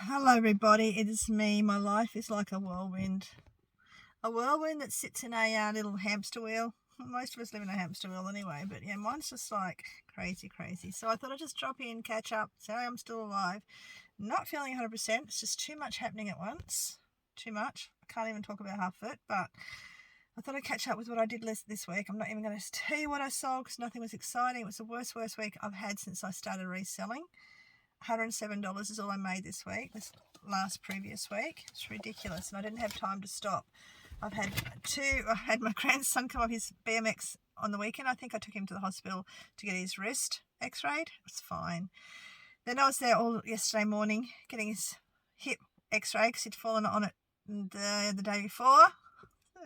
Hello everybody, it is me. My life is like a whirlwind. A whirlwind that sits in a little hamster wheel. Most of us live in a hamster wheel anyway, but yeah, mine's just like crazy. So I thought I'd just drop in, catch up, say I'm still alive. Not feeling 100%, it's just too much happening at once. Too much. I can't even talk about half of it, but I thought I'd catch up with what I did this week. I'm not even going to tell you what I sold because nothing was exciting. It was the worst week I've had since I started reselling. $107 is all I made this week, this previous week. It's ridiculous, and I didn't have time to stop. I had my grandson come off his BMX on the weekend. I think I took him to the hospital to get his wrist x-rayed. It was fine. Then I was there all yesterday morning getting his hip x-ray because he'd fallen on it the day before.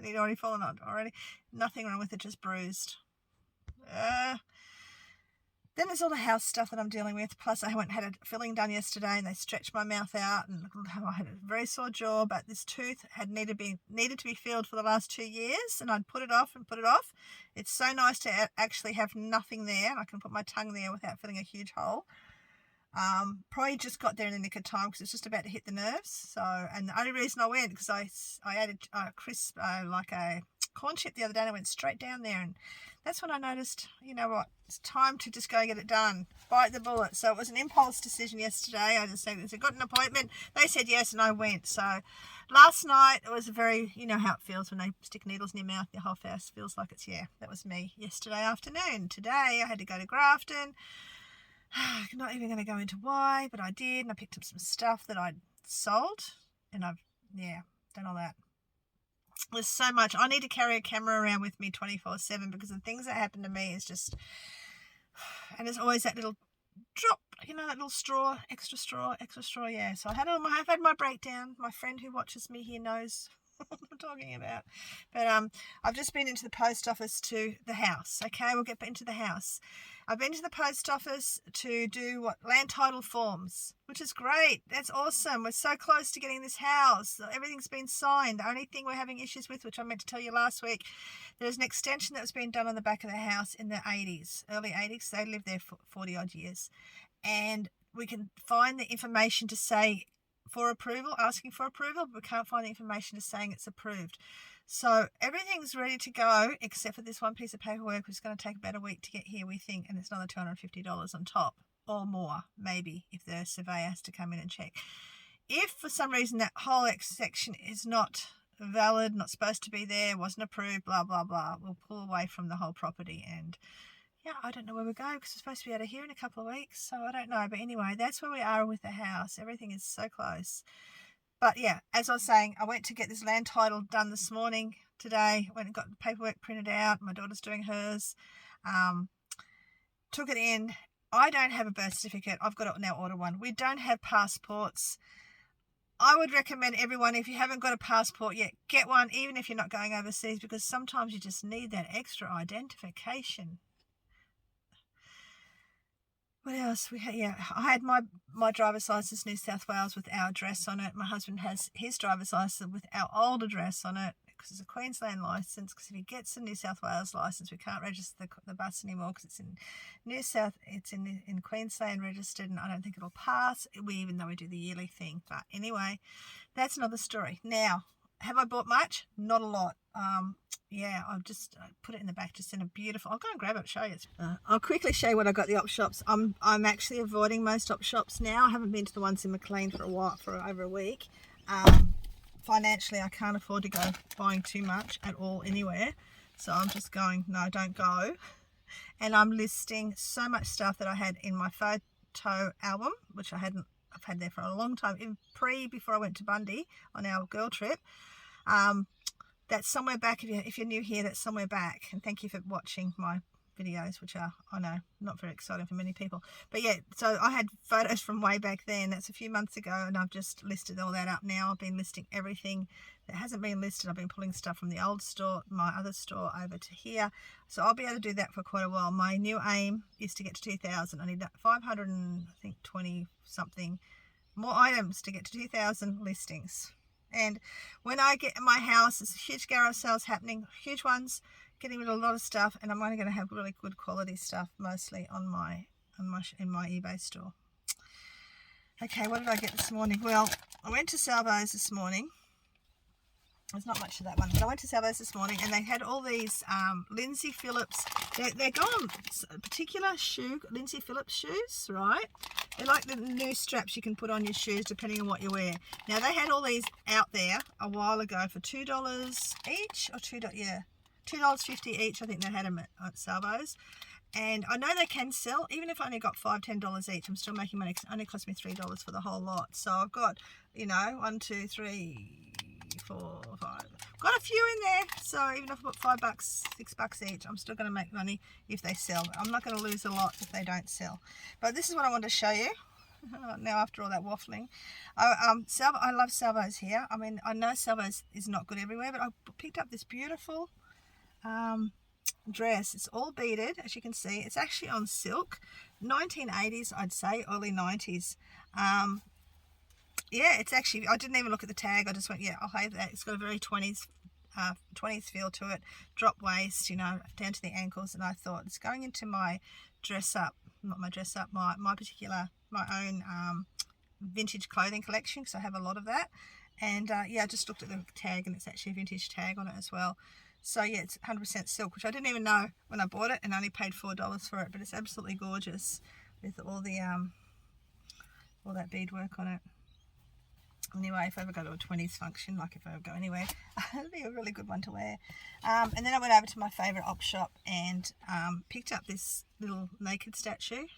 He'd already fallen on it already. Nothing wrong with it, just bruised. Then there's all the house stuff that I'm dealing with. Plus, I went and had a filling done yesterday, and they stretched my mouth out, and I had a very sore jaw. But this tooth had needed to be filled for the last 2 years, and I'd put it off. It's so nice to actually have nothing there. I can put my tongue there without filling a huge hole. Probably just got there in the nick of time because it's just about to hit the nerves. So, and the only reason I went because I added crisp like a corn chip the other day, and I went straight down there, and that's when I noticed, you know what, it's time to just go get it done, bite the bullet. So it was an impulse decision yesterday. I just said, I got an appointment, they said yes, and I went. So last night it was a very, you know how it feels when they stick needles in your mouth, your whole face feels like it's, yeah, that was me yesterday afternoon. Today I had to go to Grafton. I'm not even going to go into why, but I did, and I picked up some stuff that I'd sold, and I've, yeah, done all that. There's so much. I need to carry a camera around with me 24/7 because the things that happen to me is just, and there's always that little drop, you know, that little extra straw, yeah. So I've had my breakdown. My friend who watches me here knows what I'm talking about. But I've just been into the post office to the house. Okay, we'll get into the house. I've been to the post office to do land title forms, which is great. That's awesome. We're so close to getting this house. Everything's been signed. The only thing we're having issues with, which I meant to tell you last week, there's an extension that was being done on the back of the house in the 80s, early 80s. They lived there for 40 odd years. And we can find the information to say asking for approval, but we can't find the information to saying it's approved. So everything's ready to go except for this one piece of paperwork, which is going to take about a week to get here, we think, and it's another $250 on top, or more, maybe, if the surveyor has to come in and check. If for some reason that whole section is not valid, not supposed to be there, wasn't approved, blah, blah, blah, we'll pull away from the whole property. And yeah, I don't know where we go because we're supposed to be out of here in a couple of weeks, so I don't know. But anyway, that's where we are with the house. Everything is so close. But yeah, as I was saying, I went to get this land title done this morning, today. Went and got the paperwork printed out. My daughter's doing hers. Took it in. I don't have a birth certificate. I've got to now order one. We don't have passports. I would recommend everyone, if you haven't got a passport yet, get one, even if you're not going overseas, because sometimes you just need that extra identification. What else? I had my driver's license, New South Wales, with our address on it. My husband has his driver's license with our old address on it because it's a Queensland license. Because if he gets a New South Wales license, we can't register the bus anymore because it's in Queensland registered, and I don't think it'll pass. Even though we do the yearly thing. But anyway, that's another story. Now, have I bought much? Not a lot. Yeah, I've just put it in the back, just in a beautiful. I'll go and grab it, show you. I'll quickly show you what I got at the op shops. I'm actually avoiding most op shops now. I haven't been to the ones in Maclean for over a week. Financially, I can't afford to go buying too much at all anywhere. So I'm just going, no, don't go. And I'm listing so much stuff that I had in my photo album, which I've had there for a long time, before I went to Bundy on our girl trip. That's somewhere back. If you're new here, that's somewhere back. And thank you for watching my videos, which are, I know, not very exciting for many people. But yeah, so I had photos from way back then. That's a few months ago, and I've just listed all that up now. I've been listing everything that hasn't been listed. I've been pulling stuff from the old store, my other store, over to here. So I'll be able to do that for quite a while. My new aim is to get to 2,000. I need 520 something more items to get to 2,000 listings. And when I get in my house, there's huge garage sales happening, huge ones, getting rid of a lot of stuff, and I'm only going to have really good quality stuff mostly in my eBay store. Okay, what did I get this morning? Well, I went to Salvo's this morning. There's not much of that one, but I went to Salvo's this morning and they had all these Lindsay Phillips. They're gone particular shoe, Lindsay Phillips shoes, right? They're like the new straps you can put on your shoes depending on what you wear. Now they had all these out there a while ago for $2 each, or $2.50 each. I think they had them at Salvo's. And I know they can sell, even if I only got $5-10 each, I'm still making money because it only cost me $3 for the whole lot. So I've got, you know, 1, 2, 3, 4, 5. Got a few in there. So even if I put $5, $6 each, I'm still going to make money if they sell. I'm not going to lose a lot if they don't sell. But this is what I wanted to show you. Now after all that waffling, I love Salvo's here. I mean, I know Salvo's is not good everywhere, but I picked up this beautiful dress. It's all beaded, as you can see. It's actually on silk, 1980s, I'd say, early 90s. Yeah, it's actually, I didn't even look at the tag. I just went, yeah, I'll have that. It's got a very 20s feel to it. Drop waist, you know, down to the ankles. And I thought it's going into my dress up, not my dress up, my own vintage clothing collection, because I have a lot of that. And yeah, I just looked at the tag and it's actually a vintage tag on it as well. So yeah, it's 100% silk, which I didn't even know when I bought it, and only paid $4 for it. But it's absolutely gorgeous with all the all that beadwork on it. Anyway, if I ever go to a 20s function, like if I ever go anywhere, it'll be a really good one to wear. And then I went over to my favourite op shop and picked up this little naked statue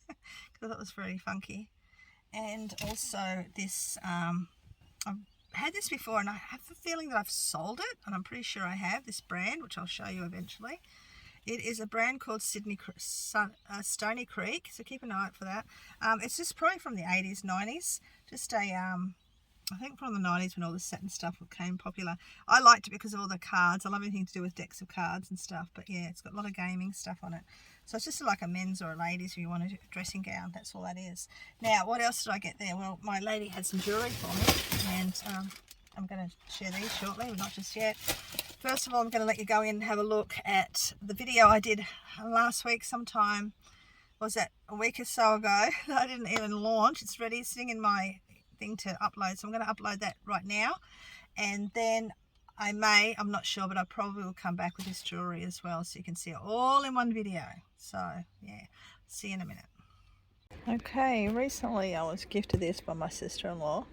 because I thought it was very funky. And also this, I've had this before and I have the feeling that I've sold it, and I'm pretty sure I have, this brand, which I'll show you eventually. It is a brand called Stony Creek, so keep an eye out for that. It's just probably from the 80s, 90s. Just a, I think from the 90s when all the satin stuff became popular. I liked it because of all the cards. I love anything to do with decks of cards and stuff. But yeah, it's got a lot of gaming stuff on it. So it's just like a men's or a ladies if you want a dressing gown. That's all that is. Now, what else did I get there? Well, my lady had some jewellery for me, and I'm going to share these shortly, but not just yet. First of all, I'm going to let you go in and have a look at the video I did last week sometime. Was that a week or so ago? I didn't even launch. It's ready, sitting in my thing to upload. So I'm going to upload that right now. And then I'm not sure, but I probably will come back with this jewellery as well, so you can see it all in one video. So yeah, see you in a minute. Okay, recently I was gifted this by my sister-in-law.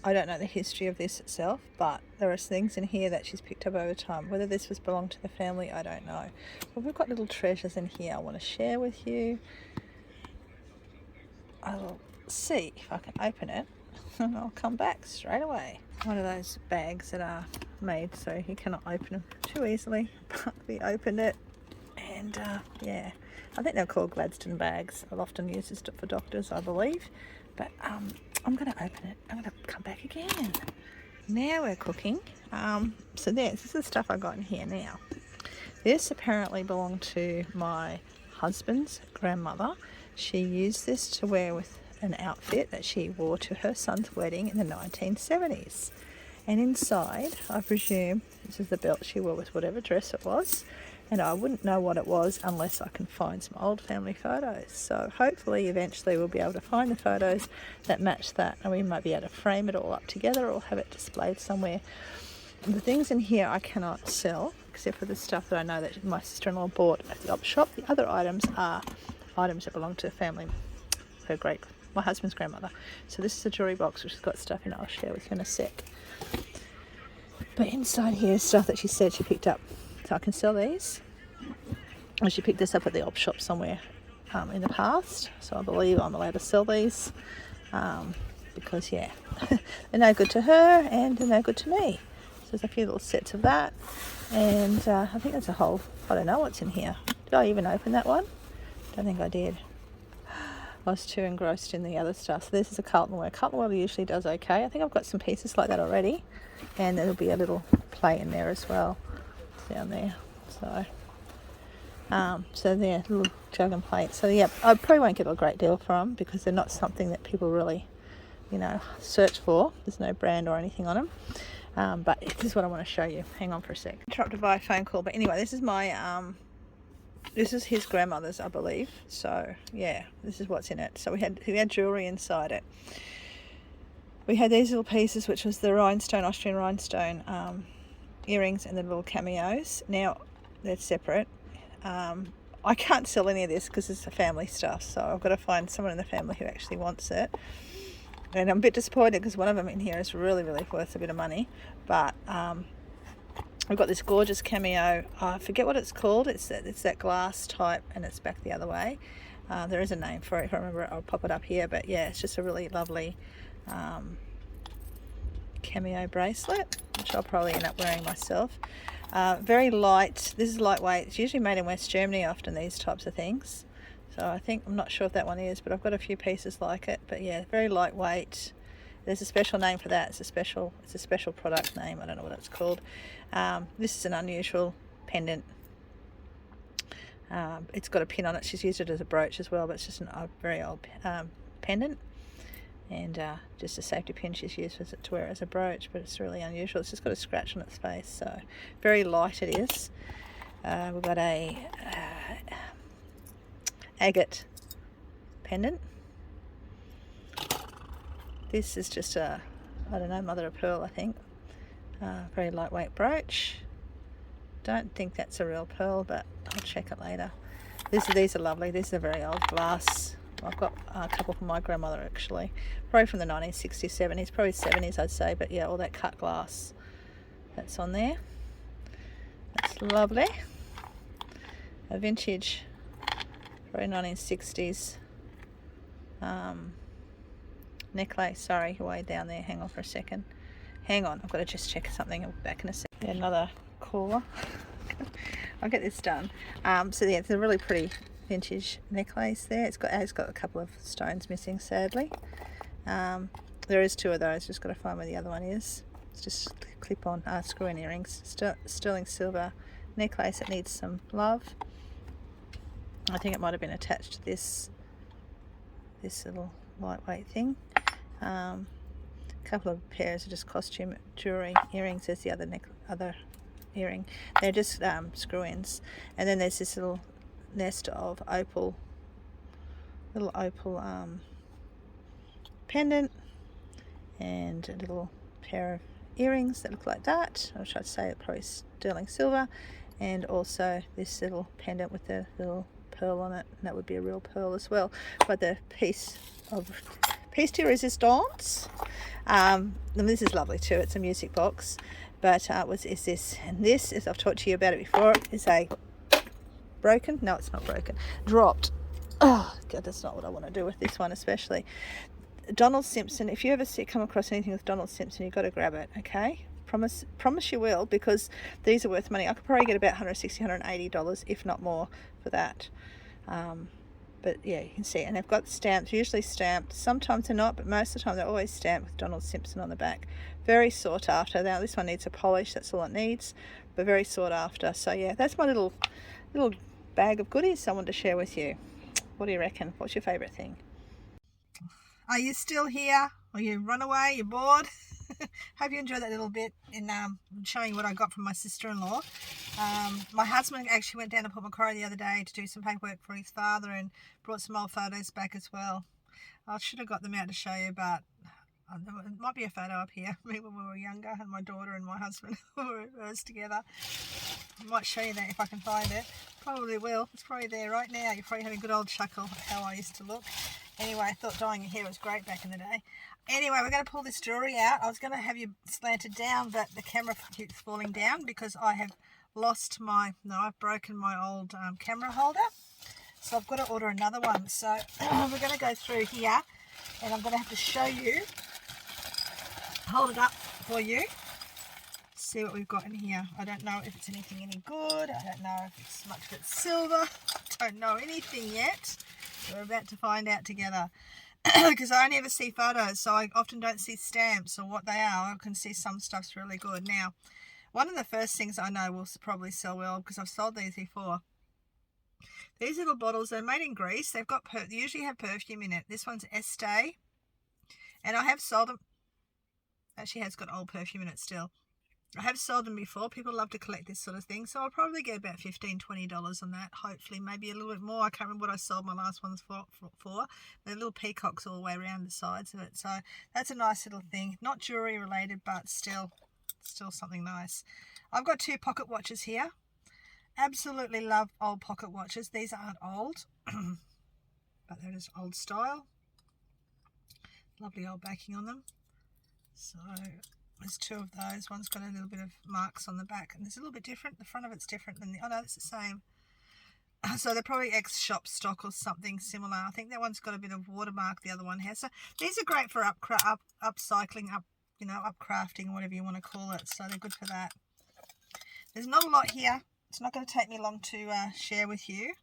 I don't know the history of this itself, but there are things in here that she's picked up over time. Whether this was belonged to the family, I don't know. But we've got little treasures in here I want to share with you. I'll see if I can open it and I'll come back straight away. One of those bags that are made so you cannot open them too easily, but we opened it, and yeah, I think they're called Gladstone bags. I'll often use this for doctors, I believe. But I'm going to open it. I'm going to come back again. Now we're cooking. So this is the stuff I got in here now. This apparently belonged to my husband's grandmother. She used this to wear with an outfit that she wore to her son's wedding in the 1970s. And inside, I presume, this is the belt she wore with whatever dress it was. And I wouldn't know what it was unless I can find some old family photos. So hopefully eventually we'll be able to find the photos that match that, and we might be able to frame it all up together or have it displayed somewhere. The things in here I cannot sell, except for the stuff that I know that my sister-in-law bought at the op shop. The other items are items that belong to the family, my husband's grandmother. So this is a jewellery box which has got stuff in it I'll share with you in a sec. But inside here is stuff that she said she picked up. So I can sell these. And she picked this up at the op shop somewhere in the past. So I believe I'm allowed to sell these because, yeah, they're no good to her and they're no good to me. So there's a few little sets of that. And I think there's a whole, I don't know what's in here. Did I even open that one? Don't think I did. I was too engrossed in the other stuff. So this is a Carlton wear. Carlton wear usually does okay. I think I've got some pieces like that already. And there'll be a little play in there as well. Down there, so they're little jug and plate. So yeah, I probably won't get a great deal for them because they're not something that people really, search for. There's no brand or anything on them. But this is what I want to show you. Hang on for a sec. Interrupted by a phone call, but anyway, this is my This is his grandmother's, I believe. So yeah, this is what's in it. So we had jewellery inside it. We had these little pieces, which was the rhinestone, Austrian rhinestone earrings, and the little cameos. Now they're separate. I can't sell any of this because it's the family stuff, so I've got to find someone in the family who actually wants it. And I'm a bit disappointed because one of them in here is really, really worth a bit of money. But I've got this gorgeous cameo. I forget what it's called. It's that glass type, and it's back the other way. There is a name for it. If I remember it, I'll pop it up here. But yeah, it's just a really lovely cameo bracelet, which I'll probably end up wearing myself. Very light. This is lightweight. It's usually made in West Germany often, these types of things. So I think, I'm not sure if that one is, but I've got a few pieces like it. But yeah, very lightweight. There's a special name for that. It's a special product name. I don't know what it's called. This is an unusual pendant. It's got a pin on it. She's used it as a brooch as well, but it's just a very old pendant. And just a safety pin she's used to wear it as a brooch, but it's really unusual. It's just got a scratch on its face, so very light it is. We've got a agate pendant. This is just a, I don't know, mother of pearl, I think. Very lightweight brooch. Don't think that's a real pearl, but I'll check it later. These are lovely. These are very old glass. I've got a couple from my grandmother, actually, probably from the 1960s, 70s, probably 70s I'd say, but yeah, all that cut glass that's on there. That's lovely. A vintage, probably 1960s necklace. Sorry, way down there. Hang on for a second. Hang on, I've got to just check something. I'll be back in a second. Yeah, another caller. I'll get this done. So yeah, it's a really pretty vintage necklace there. It's got a couple of stones missing, sadly. There is two of those. Just got to find where the other one is. It's just clip-on screw-in earrings. Sterling silver necklace. It needs some love. I think it might have been attached to this little lightweight thing. A couple of pairs of just costume jewelry earrings. There's the other earring. They're just screw-ins. And then there's this little nest of little opal pendant, and a little pair of earrings that look like that. I'll try to say it, probably sterling silver, and also this little pendant with the little pearl on it, and that would be a real pearl as well. But the piece de resistance, and this is lovely too. It's a music box, but is this, and this, as I've talked to you about it before, is a broken, no it's not broken, dropped. Oh God, that's not what I want to do with this one, especially. Donald Simpson, if you ever come across anything with Donald Simpson, you've got to grab it, okay? Promise you will, because these are worth money. I could probably get about $160, $180, if not more, for that. But yeah, you can see, and they've got stamps, usually stamped. Sometimes they're not, but most of the time they're always stamped with Donald Simpson on the back. Very sought after. Now this one needs a polish, that's all it needs, but very sought after. So yeah, that's my little bag of goodies I wanted to share with you. What do you reckon? What's your favourite thing? Are you still here? Or you run away? You're bored? Hope you enjoyed that little bit in showing what I got from my sister-in-law. My husband actually went down to Port Macquarie the other day to do some paperwork for his father and brought some old photos back as well. I should have got them out to show you, but it might be a photo up here, me when we were younger, and my daughter and my husband were together. I might show you that if I can find it. Probably will. It's probably there right now. You're probably having a good old chuckle at how I used to look. Anyway, I thought dyeing your hair was great back in the day. Anyway, we're going to pull this jewellery out. I was going to have you slanted down, but the camera keeps falling down because I have I've broken my old camera holder. So I've got to order another one. So we're going to go through here, and I'm going to have to show you, hold it up for you, see what we've got in here. I don't know if it's anything any good. I don't know if it's much of it's silver. I don't know anything yet. We're about to find out together. Because I only ever see photos, so I often don't see stamps or what they are. I can see some stuff's really good. Now, one of the first things I know will probably sell well, because I've sold these before. These little bottles, they're made in Greece. They usually have perfume in it. This one's Estee, and I have sold them. Actually has got old perfume in it still. I have sold them before. People love to collect this sort of thing. So I'll probably get about $15-20 on that. Hopefully, maybe a little bit more. I can't remember what I sold my last ones for. They're little peacocks all the way around the sides of it. So that's a nice little thing. Not jewelry related, but still something nice. I've got 2 pocket watches here. Absolutely love old pocket watches. These aren't old, but they're just old style. Lovely old backing on them. So there's 2 of those. One's got a little bit of marks on the back, and it's a little bit different. The front of it's different than the. Oh no, it's the same. So they're probably ex-shop stock or something similar. I think that one's got a bit of watermark. The other one has. So these are great for upcycling, upcrafting, whatever you want to call it. So they're good for that. There's not a lot here. It's not going to take me long to share with you.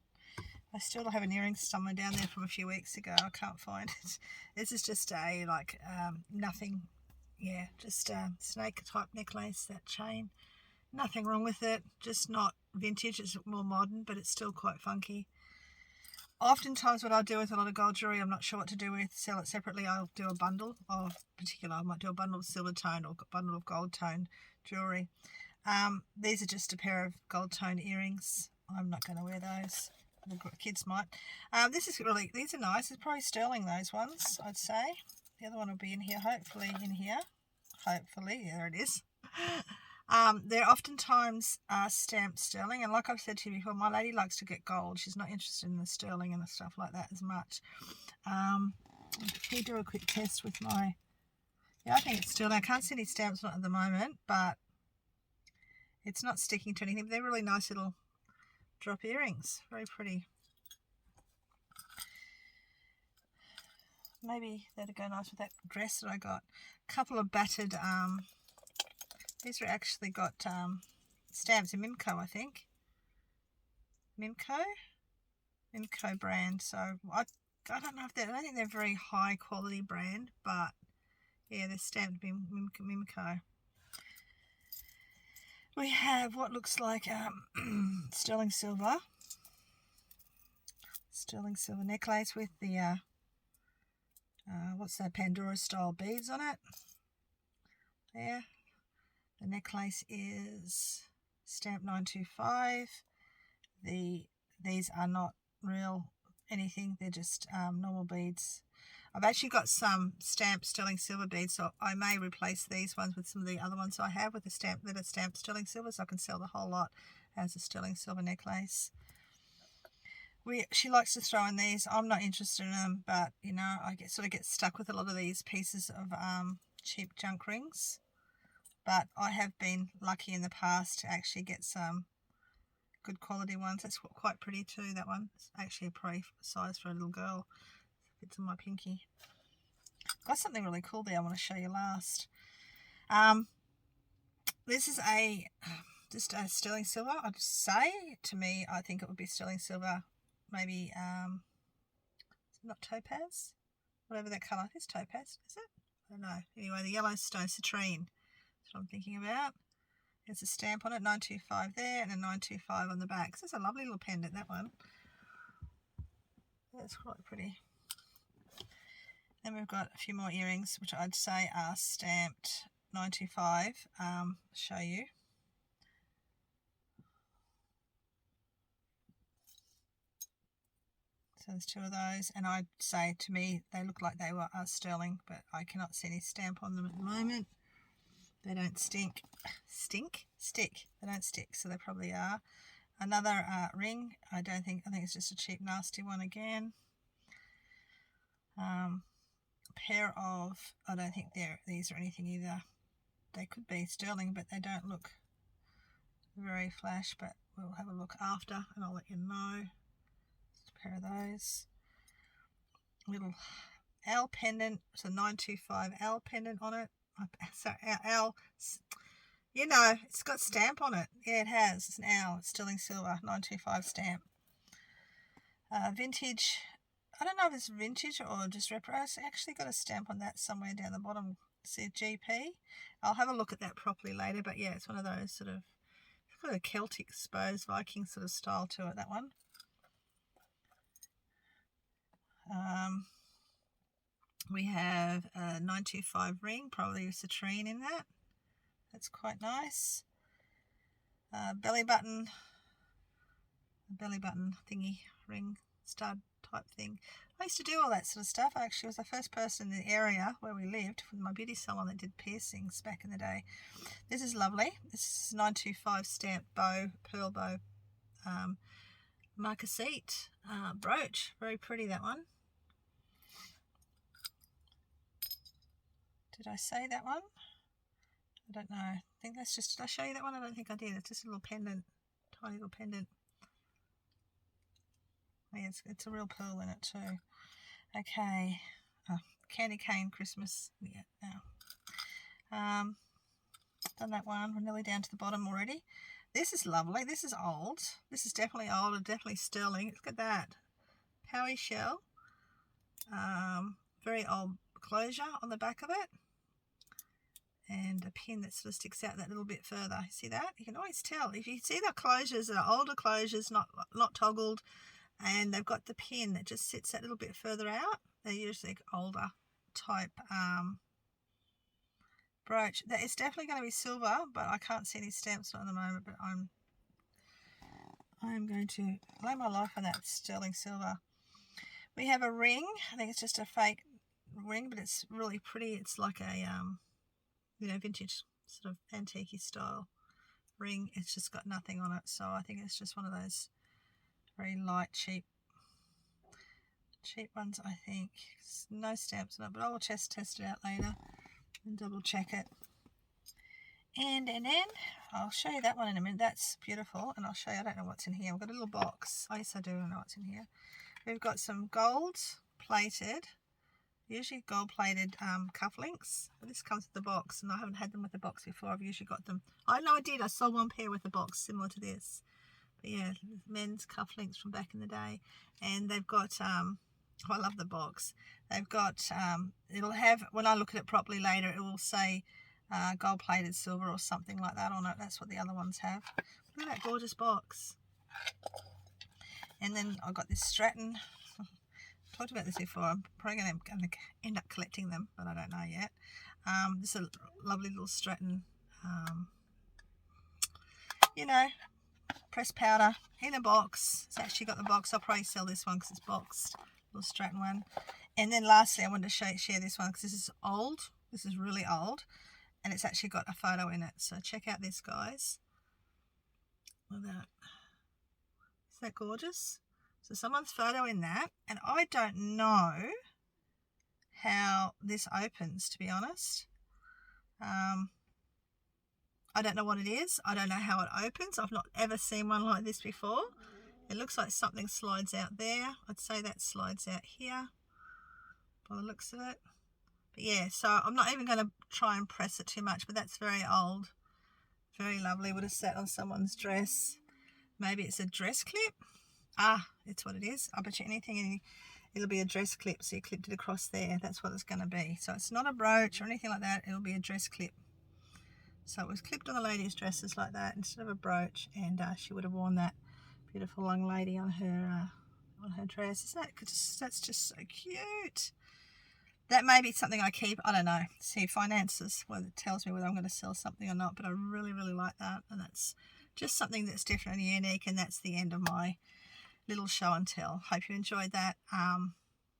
I still have an earring somewhere down there from a few weeks ago. I can't find it. This is just a nothing. Yeah, just a snake type necklace. That chain. Nothing wrong with it. Just not vintage. It's more modern, but it's still quite funky. Oftentimes what I'll do with a lot of gold jewelry, I'm not sure what to do with, sell it separately. I'll do a bundle of I might do a bundle of silver tone or a bundle of gold tone jewelry. These are just a pair of gold tone earrings. I'm not going to wear those. The kids might. These are nice. It's probably sterling, those ones, I'd say. The other one will be in here, hopefully in here. Hopefully, there it is. They're oftentimes stamped sterling, and like I've said to you before, my lady likes to get gold. She's not interested in the sterling and the stuff like that as much. Let me do a quick test with my... Yeah, I think it's sterling. I can't see any stamps on it at the moment, but it's not sticking to anything. They're really nice little drop earrings. Very pretty. Maybe that'd go nice with that dress that I got. A couple of battered... These are actually got stamps in Mimco, I think. Mimco brand. So I don't know if I don't think they're a very high quality brand, but yeah, they're stamped Mimco. We have what looks like sterling silver necklace with the what's that, Pandora style beads on it. There. The necklace is stamp 925. These are not real anything. They're just normal beads. I've actually got some stamped sterling silver beads, so I may replace these ones with some of the other ones I have with the stamp that are stamped sterling silver, so I can sell the whole lot as a sterling silver necklace. She likes to throw in these. I'm not interested in them, but you know, I sort of get stuck with a lot of these pieces of cheap junk rings. But I have been lucky in the past to actually get some good quality ones. That's quite pretty too, that one. It's actually a pretty size for a little girl. It fits on my pinky. Got something really cool there I want to show you last. This is just a sterling silver. I'd say, to me, I think it would be sterling silver. Maybe, not topaz? Whatever that colour is, topaz, is it? I don't know. Anyway, the Yellowstone citrine. That's what I'm thinking about. There's a stamp on it, 925 there, and a 925 on the back. So it's a lovely little pendant, that one. That's quite pretty. Then we've got a few more earrings, which I'd say are stamped 925. Show you. So there's 2 of those, and I'd say, to me, they look like they were sterling, but I cannot see any stamp on them at the moment. They don't stick. They don't stick, so they probably are. Another ring. I think it's just a cheap, nasty one again. Pair of, I don't think these are anything either. They could be sterling, but they don't look very flash, but we'll have a look after, and I'll let you know. Just a pair of those. Little L pendant. It's a 925 L pendant on it. So L, you know, it's got stamp on it. Yeah, it has. It's an L. It's sterling silver, 925 stamp. Vintage. I don't know if it's vintage or just retro. It's actually got a stamp on that somewhere down the bottom. See GP. I'll have a look at that properly later. But yeah, it's one of those sort of, it's got a Celtic, suppose, Viking sort of style to it. That one. We have a 925 ring, probably a citrine in that. That's quite nice. Belly button thingy, ring stud type thing. I used to do all that sort of stuff. I actually was the first person in the area where we lived with my beauty salon that did piercings back in the day. This is lovely. This is 925 stamp bow, pearl bow, marquisite brooch. Very pretty, that one. Did I say that one? I don't know. I think that's just, did I show you that one? I don't think I did. It's just a little pendant, tiny little pendant. Yeah, it's a real pearl in it too. Okay. Oh, candy cane Christmas. Yeah. Done that one. We're nearly down to the bottom already. This is lovely. This is old. This is definitely old and definitely sterling. Look at that. Powie shell. Very old closure on the back of it. And a pin that sort of sticks out that little bit further. See that? You can always tell. If you see the closures, they're older closures, not toggled, and they've got the pin that just sits that little bit further out. They're usually older type brooch. That is definitely going to be silver, but I can't see any stamps at the moment. But I'm going to lay my life on that sterling silver. We have a ring. I think it's just a fake ring, but it's really pretty. It's like a vintage sort of antique style ring. It's just got nothing on it, so I think it's just one of those very light, cheap ones. I think no stamps on it, but I will just test it out later and double check it. And then I'll show you that one in a minute. That's beautiful, and I'll show you. I don't know what's in here. We've got a little box. Oh yes, I do know what's in here. We've got some gold plated. Usually gold-plated cufflinks. But this comes with the box, and I haven't had them with the box before. I've usually got them. I know I did. I sold one pair with the box similar to this. But yeah, men's cufflinks from back in the day. And they've got, I love the box. They've got, it'll have, when I look at it properly later, it will say gold-plated silver or something like that on it. That's what the other ones have. Look at that gorgeous box. And then I've got this Stratton. Talked about this before. I'm probably going to end up collecting them, but I don't know yet. This is a lovely little Stratton, pressed powder in a box. It's actually got the box. I'll probably sell this one because it's boxed. Little Stratton one. And then lastly, I wanted to share this one because this is old. This is really old, and it's actually got a photo in it. So check out this, guys. Look at that. Isn't that gorgeous? So someone's photo in that, and I don't know how this opens, to be honest. I don't know what it is. I don't know how it opens. I've not ever seen one like this before. It looks like something slides out there. I'd say that slides out here by the looks of it. But yeah, so I'm not even going to try and press it too much, but that's very old. Very lovely. Would have sat on someone's dress. Maybe it's a dress clip. Ah, it's what it is. I bet you anything, it'll be a dress clip. So you clipped it across there. That's what it's going to be. So it's not a brooch or anything like that. It'll be a dress clip. So it was clipped on the lady's dresses like that instead of a brooch, and she would have worn that beautiful young lady on her dress. That's just so cute. That may be something I keep. I don't know. See, finances, whether it tells me whether I'm going to sell something or not. But I really, really like that, and that's just something that's different and unique. And that's the end of my little show and tell. Hope you enjoyed that.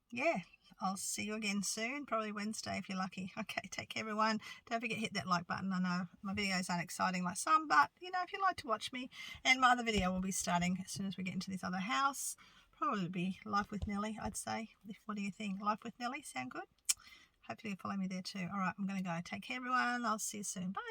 Yeah, I'll see you again soon, probably Wednesday if you're lucky. Okay, take care everyone. Don't forget to hit that like button. I know my videos aren't exciting like some, but if you like to watch me, and my other video will be starting as soon as we get into this other house. Probably be Life with Nellie, I'd say. What do you think? Life with Nellie, sound good? Hopefully you follow me there too. All right, I'm going to go. Take care everyone. I'll see you soon. Bye.